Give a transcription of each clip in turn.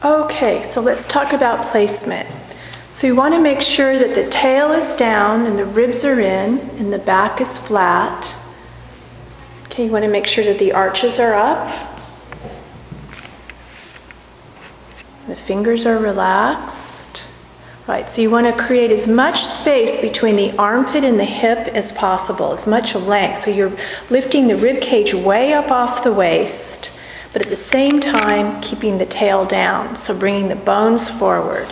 Okay, so let's talk about placement. So you want to make sure that the tail is down and the ribs are in and the back is flat. Okay, you want to make sure that the arches are up. The fingers are relaxed. Right, so you want to create as much space between the armpit and the hip as possible, as much length. So you're lifting the rib cage way up off the waist, but at the same time keeping the tail down, so bringing the bones forward.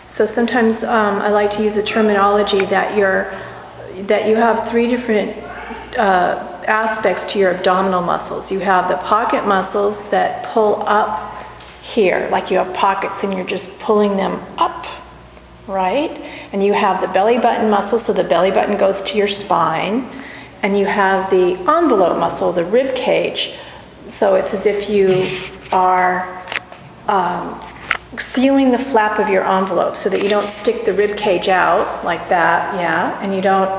So sometimes I like to use the terminology that you have three different aspects to your abdominal muscles. You have the pocket muscles that pull up here, like you have pockets and you're just pulling them up, right? And you have the belly button muscle, so the belly button goes to your spine. And you have the envelope muscle, the rib cage. So it's as if you are sealing the flap of your envelope so that you don't stick the rib cage out like that, yeah, and you don't,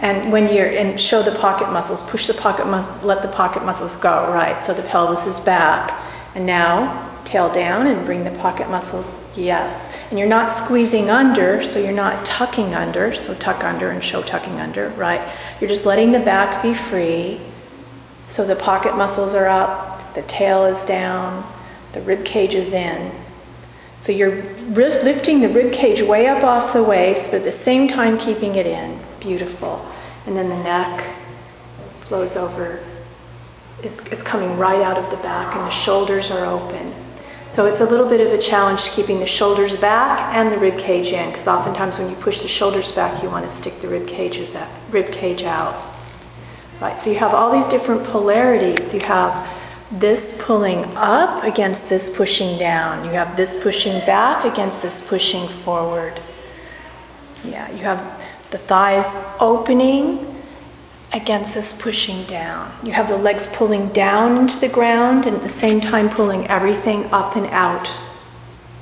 and when and show the pocket muscles, push the pocket let the pocket muscles go, right, so the pelvis is back. And now, tail down and bring the pocket muscles, yes. And you're not squeezing under, so you're not tucking under, so tuck under and show tucking under, right? You're just letting the back be free, so the pocket muscles are up, the tail is down, the rib cage is in. So you're lifting the rib cage way up off the waist, but at the same time keeping it in. Beautiful. And then the neck flows over, is coming right out of the back, and the shoulders are open. So it's a little bit of a challenge keeping the shoulders back and the rib cage in, because oftentimes when you push the shoulders back, you want to stick the rib cage out. Right, so you have all these different polarities. You have this pulling up against this pushing down. You have this pushing back against this pushing forward. Yeah, you have the thighs opening against this pushing down. You have the legs pulling down into the ground and at the same time pulling everything up and out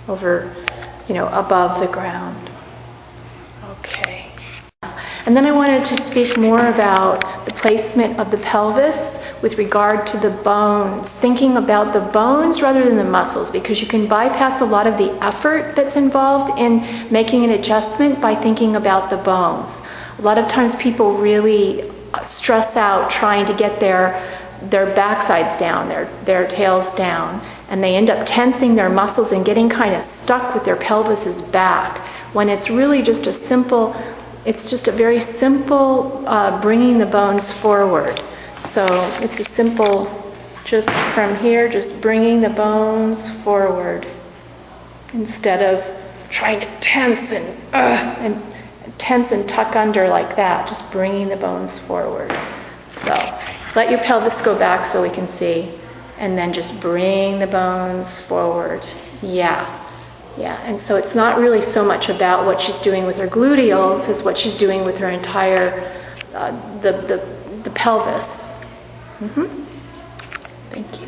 over, above the ground. Okay. And then I wanted to speak more about the placement of the pelvis with regard to the bones, thinking about the bones rather than the muscles, because you can bypass a lot of the effort that's involved in making an adjustment by thinking about the bones. A lot of times people really stress out trying to get their backsides down, their tails down, and they end up tensing their muscles and getting kind of stuck with their pelvises back, when it's really just a very simple bringing the bones forward. So it's a simple, just from here, just bringing the bones forward instead of trying to tense and tuck under like that, just bringing the bones forward. So let your pelvis go back so we can see, and then just bring the bones forward. Yeah. And so it's not really so much about what she's doing with her gluteals as what she's doing with her entire, the pelvis. Thank you.